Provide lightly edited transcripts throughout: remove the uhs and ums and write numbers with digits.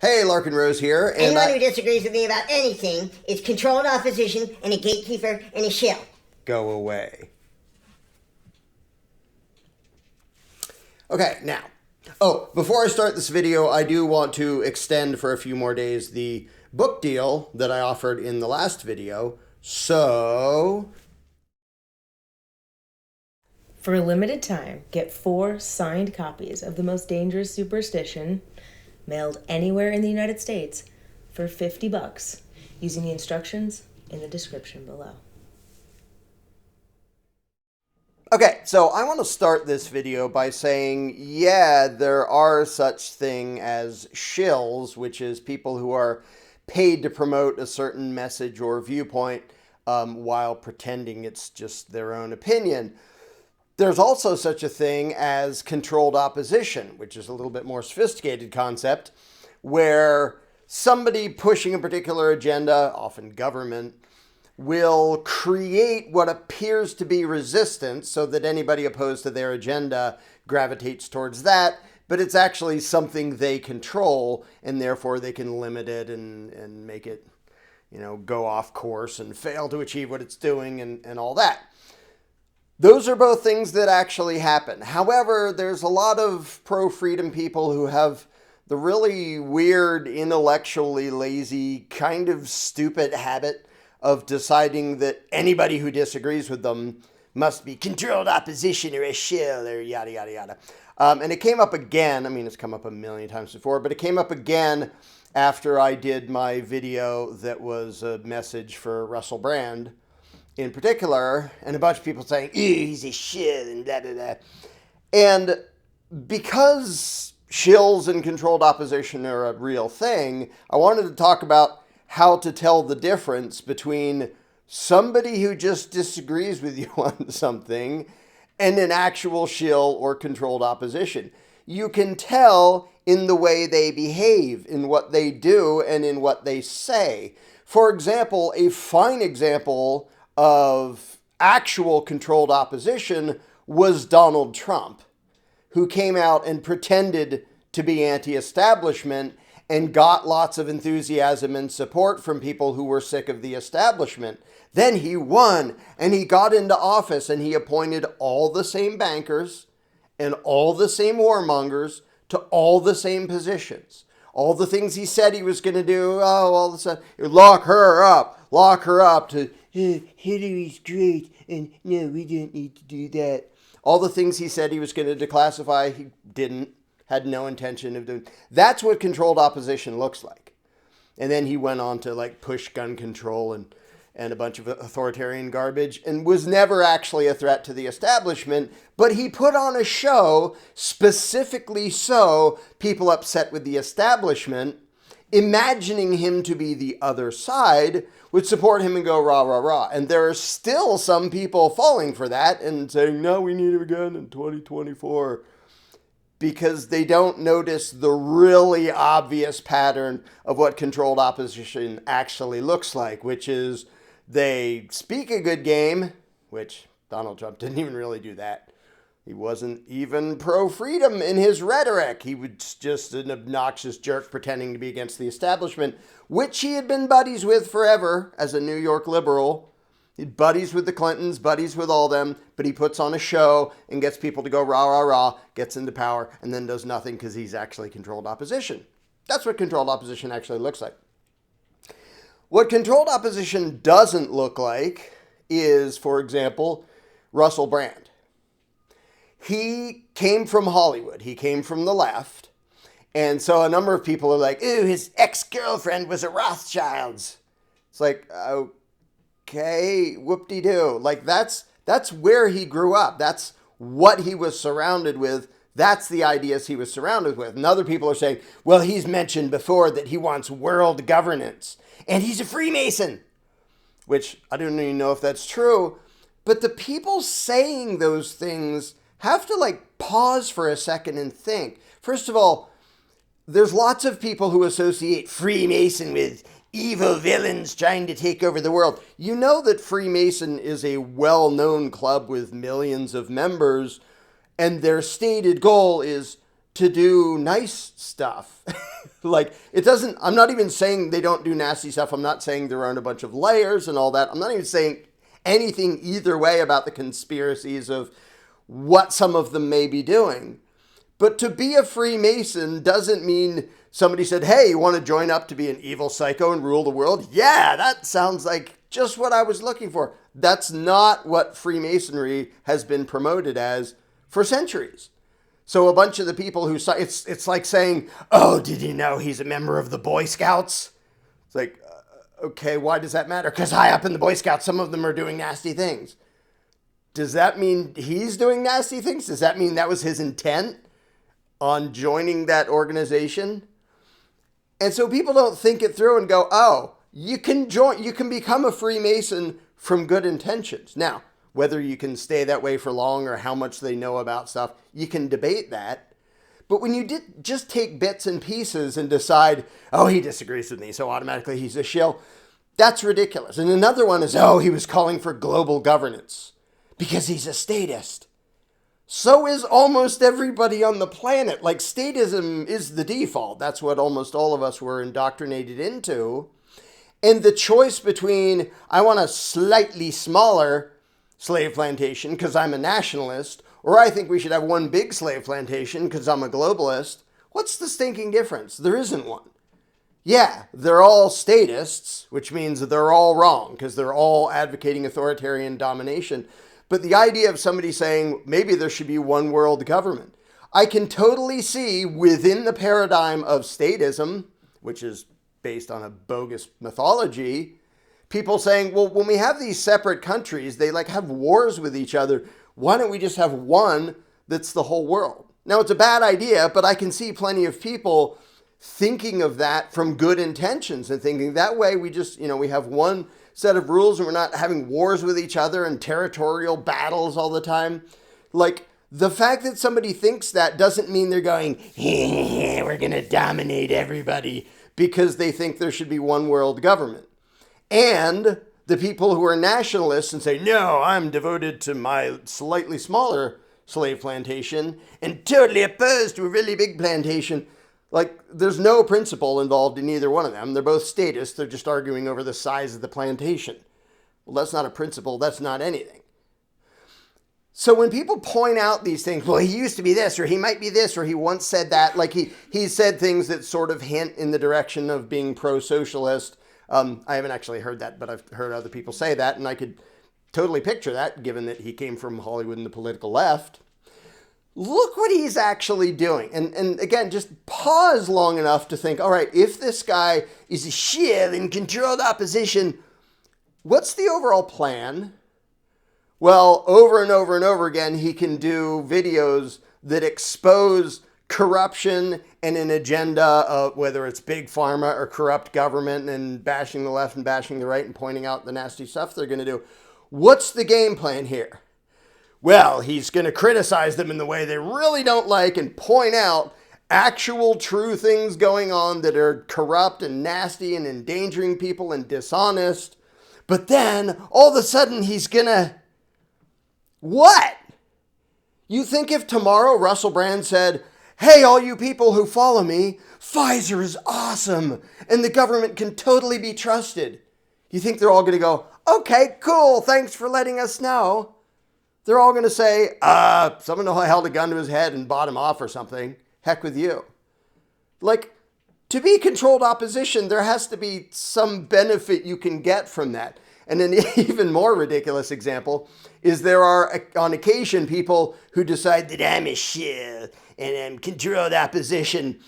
Hey, Larken Rose here, and Anyone who disagrees with me about anything is controlled opposition and a gatekeeper and a shill. Go away. Okay, now. Oh, before I start this video, I do want to extend for a few more days the book deal that I offered in the last video. So, for a limited time, get 4 signed copies of The Most Dangerous Superstition, mailed anywhere in the United States, for $50 using the instructions in the description below. okay, so I want to start this video by saying, yeah, there are such thing as shills, which is people who are paid to promote a certain message or viewpoint while pretending it's just their own opinion. There's also such a thing as controlled opposition, which is a little bit more sophisticated concept, where somebody pushing a particular agenda, often government, will create what appears to be resistance so that anybody opposed to their agenda gravitates towards that, but it's actually something they control, and therefore they can limit it and make it, go off course and fail to achieve what it's doing and all that. Those are both things that actually happen. However, there's a lot of pro-freedom people who have the really weird, intellectually lazy, kind of stupid habit of deciding that anybody who disagrees with them must be controlled opposition or a shill or yada, yada, yada. And it came up again. I mean, it's come up a million times before, but it came up again after I did my video that was a message for Russell Brand in particular, and a bunch of people saying, ew, he's a shill and da da da. And because shills and controlled opposition are a real thing, I wanted to talk about how to tell the difference between somebody who just disagrees with you on something and an actual shill or controlled opposition. You can tell in the way they behave, in what they do, and in what they say. For example, a fine example of actual controlled opposition was Donald Trump, who came out and pretended to be anti-establishment and got lots of enthusiasm and support from people who were sick of the establishment. Then he won, and he got into office, and he appointed all the same bankers and all the same warmongers to all the same positions. All the things he said he was going to do, all of a sudden, lock her up to, Hillary's great, and no, we don't need to do that. All the things he said he was going to declassify, he didn't, had no intention of doing. That's what controlled opposition looks like. And then he went on to push gun control and a bunch of authoritarian garbage, and was never actually a threat to the establishment, but he put on a show specifically so people upset with the establishment, imagining him to be the other side, would support him and go rah, rah, rah. And there are still some people falling for that and saying, no, we need him again in 2024, because they don't notice the really obvious pattern of what controlled opposition actually looks like, which is they speak a good game, which Donald Trump didn't even really do that. He wasn't even pro-freedom in his rhetoric. He was just an obnoxious jerk pretending to be against the establishment, which he had been buddies with forever as a New York liberal. He'd buddies with the Clintons, buddies with all them, but he puts on a show and gets people to go rah, rah, rah, gets into power, and then does nothing because he's actually controlled opposition. That's what controlled opposition actually looks like. What controlled opposition doesn't look like is, for example, Russell Brand. He came from Hollywood. He came from the left. And so a number of people are like, ooh, his ex-girlfriend was a Rothschild's. It's like, okay, whoop-de-doo. That's where he grew up. That's what he was surrounded with. That's the ideas he was surrounded with. And other people are saying, well, he's mentioned before that he wants world governance. And he's a Freemason. Which I don't even know if that's true. But the people saying those things have to pause for a second and think. First of all, there's lots of people who associate Freemason with evil villains trying to take over the world. You know that Freemason is a well-known club with millions of members, and their stated goal is to do nice stuff. Like, I'm not even saying they don't do nasty stuff. I'm not saying there aren't a bunch of layers and all that. I'm not even saying anything either way about the conspiracies of what some of them may be doing. But to be a Freemason doesn't mean somebody said, hey, you want to join up to be an evil psycho and rule the world? Yeah, that sounds like just what I was looking for. That's not what Freemasonry has been promoted as for centuries. So a bunch of the people who it's like saying, oh, did you know he's a member of the Boy Scouts? It's like, okay, why does that matter? Because high up in the Boy Scouts, some of them are doing nasty things. Does that mean he's doing nasty things? Does that mean that was his intent on joining that organization? And so people don't think it through and go, oh, you can become a Freemason from good intentions. Now, whether you can stay that way for long or how much they know about stuff, you can debate that. But when you just take bits and pieces and decide, oh, he disagrees with me, so automatically he's a shill, that's ridiculous. And another one is, oh, he was calling for global governance because he's a statist. So is almost everybody on the planet. Like, statism is the default. That's what almost all of us were indoctrinated into. And the choice between, I want a slightly smaller slave plantation because I'm a nationalist, or I think we should have one big slave plantation because I'm a globalist, what's the stinking difference? There isn't one. Yeah, they're all statists, which means that they're all wrong because they're all advocating authoritarian domination. But the idea of somebody saying maybe there should be one world government, I can totally see within the paradigm of statism, which is based on a bogus mythology, people saying, well, when we have these separate countries, they like have wars with each other. Why don't we just have one that's the whole world? Now, it's a bad idea, but I can see plenty of people thinking of that from good intentions and thinking that way we just, we have one set of rules and we're not having wars with each other and territorial battles all the time. Like, the fact that somebody thinks that doesn't mean they're going, we're going to dominate everybody because they think there should be one world government. And the people who are nationalists and say, no, I'm devoted to my slightly smaller slave plantation and totally opposed to a really big plantation. Like, there's no principle involved in either one of them. They're both statists. They're just arguing over the size of the plantation. Well, that's not a principle. That's not anything. So when people point out these things, well, he used to be this, or he might be this, or he once said that, like he said things that sort of hint in the direction of being pro-socialist. I haven't actually heard that, but I've heard other people say that, and I could totally picture that, given that he came from Hollywood and the political left. Look what he's actually doing. And again, just pause long enough to think, all right, if this guy is a shill in controlled opposition, what's the overall plan? Well, over and over and over again, he can do videos that expose corruption and an agenda of whether it's big pharma or corrupt government and bashing the left and bashing the right and pointing out the nasty stuff they're going to do. What's the game plan here? Well, he's going to criticize them in the way they really don't like and point out actual true things going on that are corrupt and nasty and endangering people and dishonest. But then all of a sudden he's going to... What? You think if tomorrow Russell Brand said, hey, all you people who follow me, Pfizer is awesome and the government can totally be trusted. You think they're all going to go, okay, cool, thanks for letting us know. They're all going to say, someone held a gun to his head and bought him off or something. Heck with you. Like, to be controlled opposition, there has to be some benefit you can get from that. And an even more ridiculous example is there are, on occasion, people who decide that I'm a shill and I'm controlled opposition.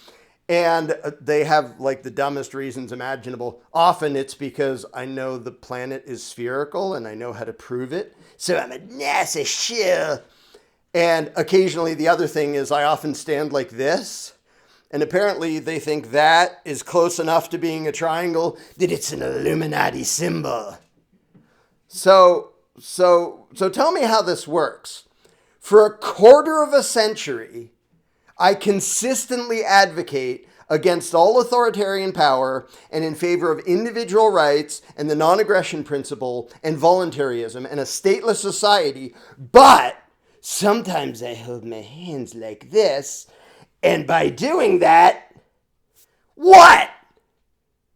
And they have like the dumbest reasons imaginable. Often it's because I know the planet is spherical and I know how to prove it. So I'm a NASA shill. And occasionally the other thing is I often stand like this. And apparently they think that is close enough to being a triangle that it's an Illuminati symbol. So tell me how this works. For a quarter of a century, I consistently advocate against all authoritarian power and in favor of individual rights and the non-aggression principle and voluntarism and a stateless society. But sometimes I hold my hands like this And by doing that, what?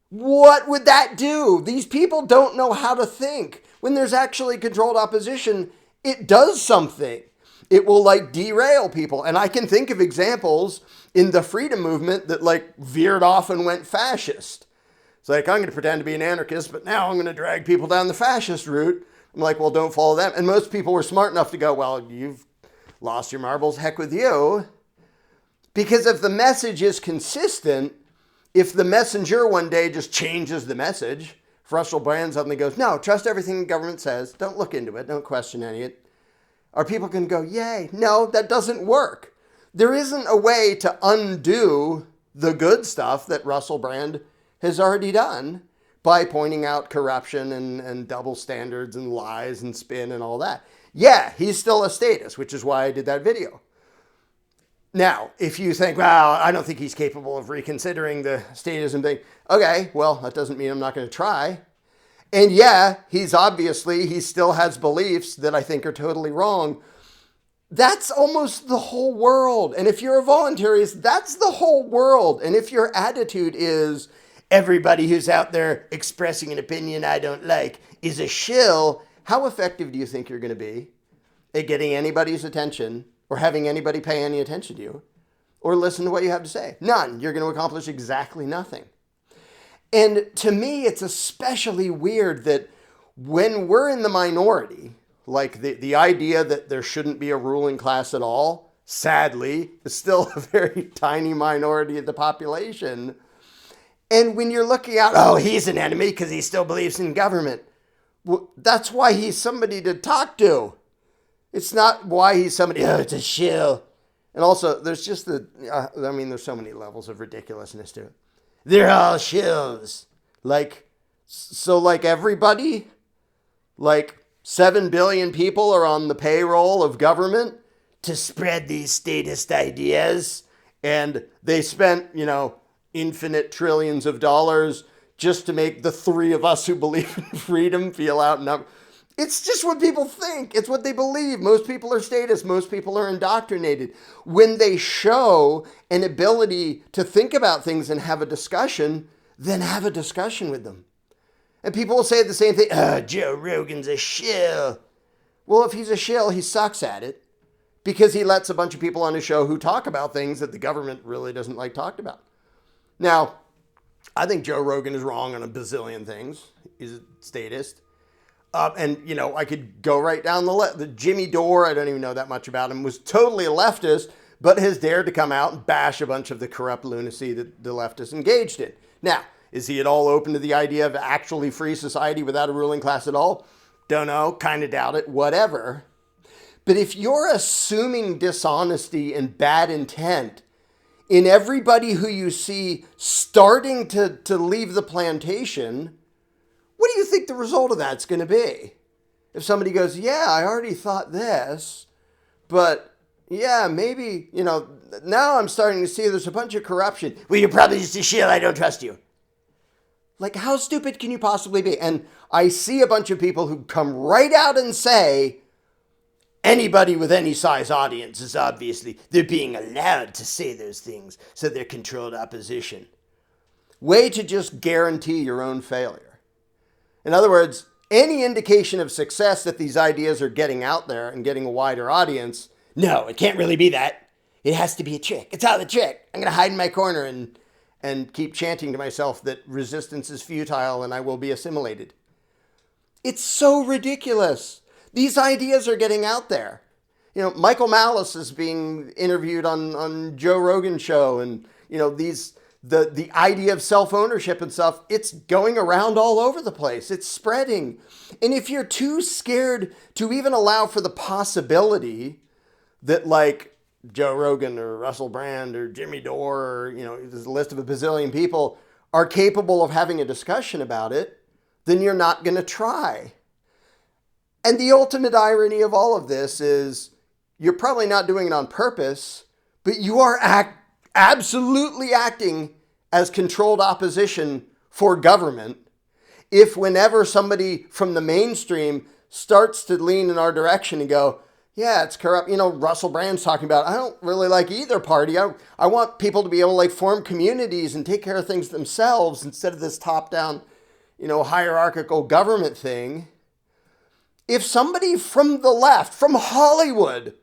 What would that do? These people don't know how to think. When there's actually controlled opposition, it does something. It will like derail people. And I can think of examples in the freedom movement that like veered off and went fascist. It's like, I'm going to pretend to be an anarchist, but now I'm going to drag people down the fascist route. I'm like, well, don't follow them. And most people were smart enough to go, well, you've lost your marbles, heck with you. Because if the message is consistent, if the messenger one day just changes the message, if Russell Brand suddenly goes, no, trust everything the government says, don't look into it, don't question any of it, are people going to go, yay? No, that doesn't work. There isn't a way to undo the good stuff that Russell Brand has already done by pointing out corruption and double standards and lies and spin and all that. Yeah, he's still a statist, which is why I did that video. Now, if you think, well, I don't think he's capable of reconsidering the statism thing. Okay, well, that doesn't mean I'm not going to try. And yeah, he still has beliefs that I think are totally wrong. That's almost the whole world. And if you're a voluntarist, that's the whole world. And if your attitude is everybody who's out there expressing an opinion I don't like is a shill, how effective do you think you're going to be at getting anybody's attention or having anybody pay any attention to you or listen to what you have to say? None. You're going to accomplish exactly nothing. And to me, it's especially weird that when we're in the minority, like the idea that there shouldn't be a ruling class at all, sadly, is still a very tiny minority of the population. And when you're looking at, oh, he's an enemy because he still believes in government. Well, that's why he's somebody to talk to. It's not why he's somebody, oh, it's a shill. And also, there's just there's so many levels of ridiculousness to it. They're all shills. Like everybody, like 7 billion people are on the payroll of government to spread these statist ideas. And they spent, infinite trillions of dollars just to make the three of us who believe in freedom feel outnumbered. It's just what people think. It's what they believe. Most people are statists. Most people are indoctrinated. When they show an ability to think about things and have a discussion, then have a discussion with them. And people will say the same thing. Joe Rogan's a shill. Well, if he's a shill, he sucks at it because he lets a bunch of people on his show who talk about things that the government really doesn't like talked about. Now, I think Joe Rogan is wrong on a bazillion things. He's a statist. I could go right down the list. The Jimmy Dore, I don't even know that much about him, was totally a leftist, but has dared to come out and bash a bunch of the corrupt lunacy that the leftists engaged in. Now, is he at all open to the idea of actually free society without a ruling class at all? Don't know, kind of doubt it, whatever. But if you're assuming dishonesty and bad intent in everybody who you see starting to leave the plantation, what do you think the result of that's going to be? If somebody goes, yeah, I already thought this, but yeah, maybe, now I'm starting to see there's a bunch of corruption. Well, you're probably just a shill. I don't trust you. Like, how stupid can you possibly be? And I see a bunch of people who come right out and say, anybody with any size audience is obviously, they're being allowed to say those things, so they're controlled opposition. Way to just guarantee your own failure. In other words, any indication of success that these ideas are getting out there and getting a wider audience, no, it can't really be that. It has to be a trick. It's all a trick. I'm going to hide in my corner and keep chanting to myself that resistance is futile and I will be assimilated. It's so ridiculous. These ideas are getting out there. Michael Malice is being interviewed on Joe Rogan's show, and the idea of self-ownership and stuff, it's going around all over the place. It's spreading. And if you're too scared to even allow for the possibility that like Joe Rogan or Russell Brand or Jimmy Dore or, there's a list of a bazillion people are capable of having a discussion about it, then you're not going to try. And the ultimate irony of all of this is you're probably not doing it on purpose, but you are absolutely acting as controlled opposition for government if whenever somebody from the mainstream starts to lean in our direction and go, Yeah, it's corrupt. You know, Russell Brand's talking about, I don't really like either party. I want people to be able to like form communities and take care of things themselves instead of this top-down, hierarchical government thing. If somebody from the left, from Hollywood,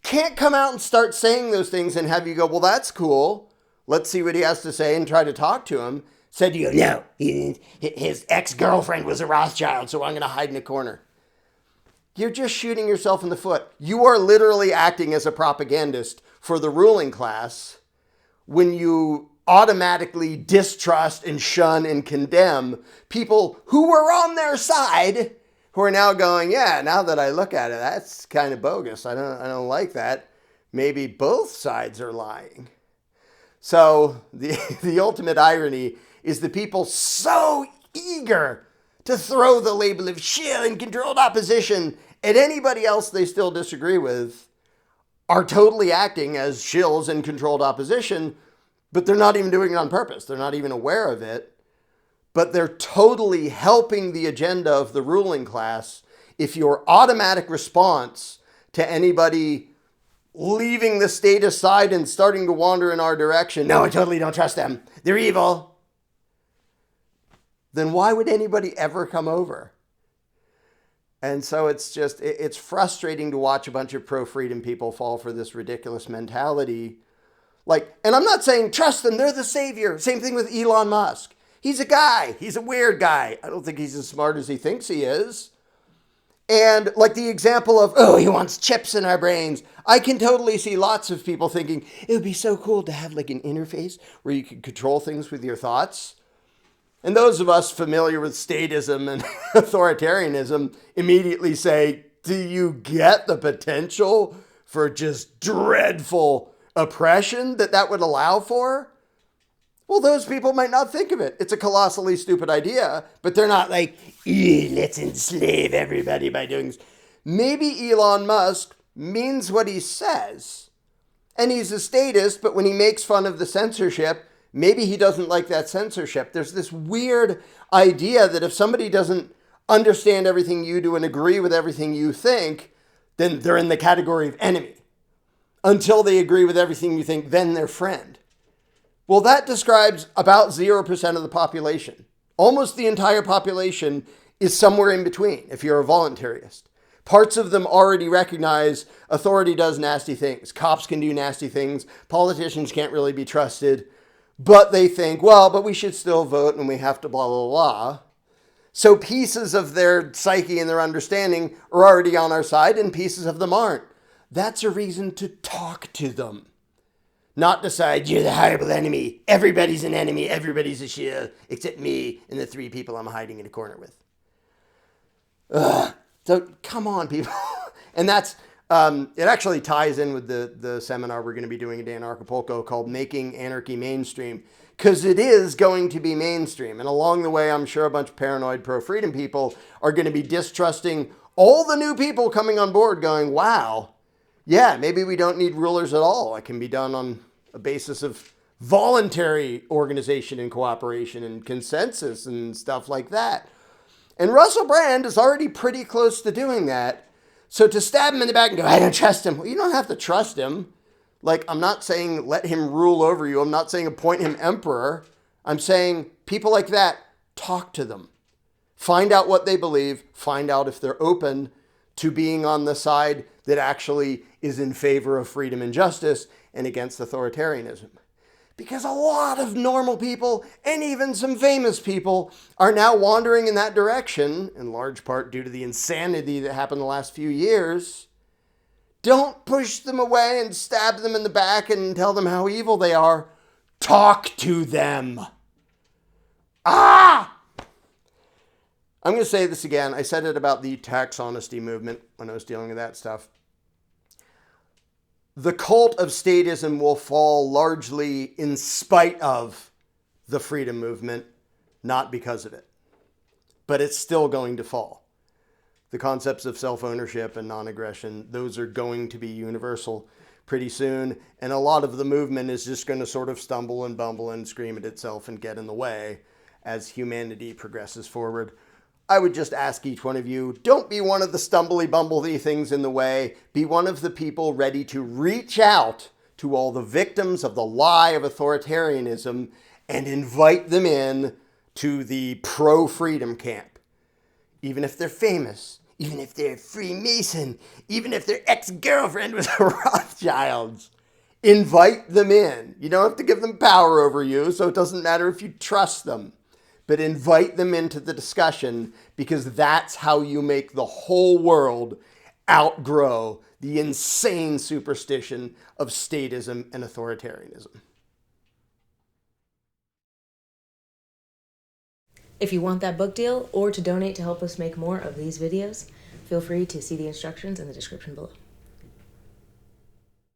can't come out and start saying those things and have you go, well, that's cool. Let's see what he has to say and try to talk to him. Said to you, no, his ex-girlfriend was a Rothschild, so I'm going to hide in a corner. You're just shooting yourself in the foot. You are literally acting as a propagandist for the ruling class when you automatically distrust and shun and condemn people who were on their side, who are now going, yeah, now that I look at it, that's kind of bogus. I don't like that. Maybe both sides are lying. So the ultimate irony is the people so eager to throw the label of shill and controlled opposition at anybody else they still disagree with are totally acting as shills and controlled opposition, but they're not even doing it on purpose. They're not even aware of it, but they're totally helping the agenda of the ruling class if your automatic response to anybody leaving the state aside and starting to wander in our direction, no, I totally don't trust them, they're evil, then why would anybody ever come over? And so it's frustrating to watch a bunch of pro-freedom people fall for this ridiculous mentality. And I'm not saying trust them, they're the savior. Same thing with Elon Musk. He's a guy. He's a weird guy. I don't think he's as smart as he thinks he is. And the example of, oh, he wants chips in our brains. I can totally see lots of people thinking, it would be so cool to have an interface where you could control things with your thoughts. And those of us familiar with statism and authoritarianism immediately say, do you get the potential for just dreadful oppression that would allow for? Well, those people might not think of it. It's a colossally stupid idea, but they're not like, let's enslave everybody by doing this. Maybe Elon Musk means what he says, and he's a statist, but when he makes fun of the censorship, maybe he doesn't like that censorship. There's this weird idea that if somebody doesn't understand everything you do and agree with everything you think, then they're in the category of enemy. Until they agree with everything you think, then they're friend. Well, that describes about 0% of the population. Almost the entire population is somewhere in between if you're a voluntarist. Parts of them already recognize authority does nasty things. Cops can do nasty things. Politicians can't really be trusted. But they think, well, but we should still vote and we have to blah, blah, blah. So pieces of their psyche and their understanding are already on our side and pieces of them aren't. That's a reason to talk to them. Not decide, you're the horrible enemy. Everybody's an enemy. Everybody's a shill, except me and the 3 people I'm hiding in a corner with. Ugh. So come on, people. And that's, it actually ties in with the seminar we're going to be doing today in Acapulco called Making Anarchy Mainstream, because it is going to be mainstream. And along the way, I'm sure a bunch of paranoid pro-freedom people are going to be distrusting all the new people coming on board going, wow, yeah, maybe we don't need rulers at all. It can be done on a basis of voluntary organization and cooperation and consensus and stuff like that. And Russell Brand is already pretty close to doing that. So to stab him in the back and go, I don't trust him. Well, you don't have to trust him. I'm not saying let him rule over you. I'm not saying appoint him emperor. I'm saying people like that, talk to them. Find out what they believe. Find out if they're open to being on the side that actually is in favor of freedom and justice and against authoritarianism. Because a lot of normal people and even some famous people are now wandering in that direction, in large part due to the insanity that happened the last few years. Don't push them away and stab them in the back and tell them how evil they are. Talk to them. I'm going to say this again. I said it about the tax honesty movement when I was dealing with that stuff. The cult of statism will fall largely in spite of the freedom movement, not because of it. But it's still going to fall. The concepts of self-ownership and non-aggression, those are going to be universal pretty soon. And a lot of the movement is just going to sort of stumble and bumble and scream at itself and get in the way as humanity progresses forward. I would just ask each one of you, don't be one of the stumbly bumbledy things in the way. Be one of the people ready to reach out to all the victims of the lie of authoritarianism and invite them in to the pro-freedom camp. Even if they're famous, even if they're a Freemason, even if their ex-girlfriend was a Rothschild. Invite them in. You don't have to give them power over you, so it doesn't matter if you trust them. But invite them into the discussion, because that's how you make the whole world outgrow the insane superstition of statism and authoritarianism. If you want that book deal or to donate to help us make more of these videos, feel free to see the instructions in the description below.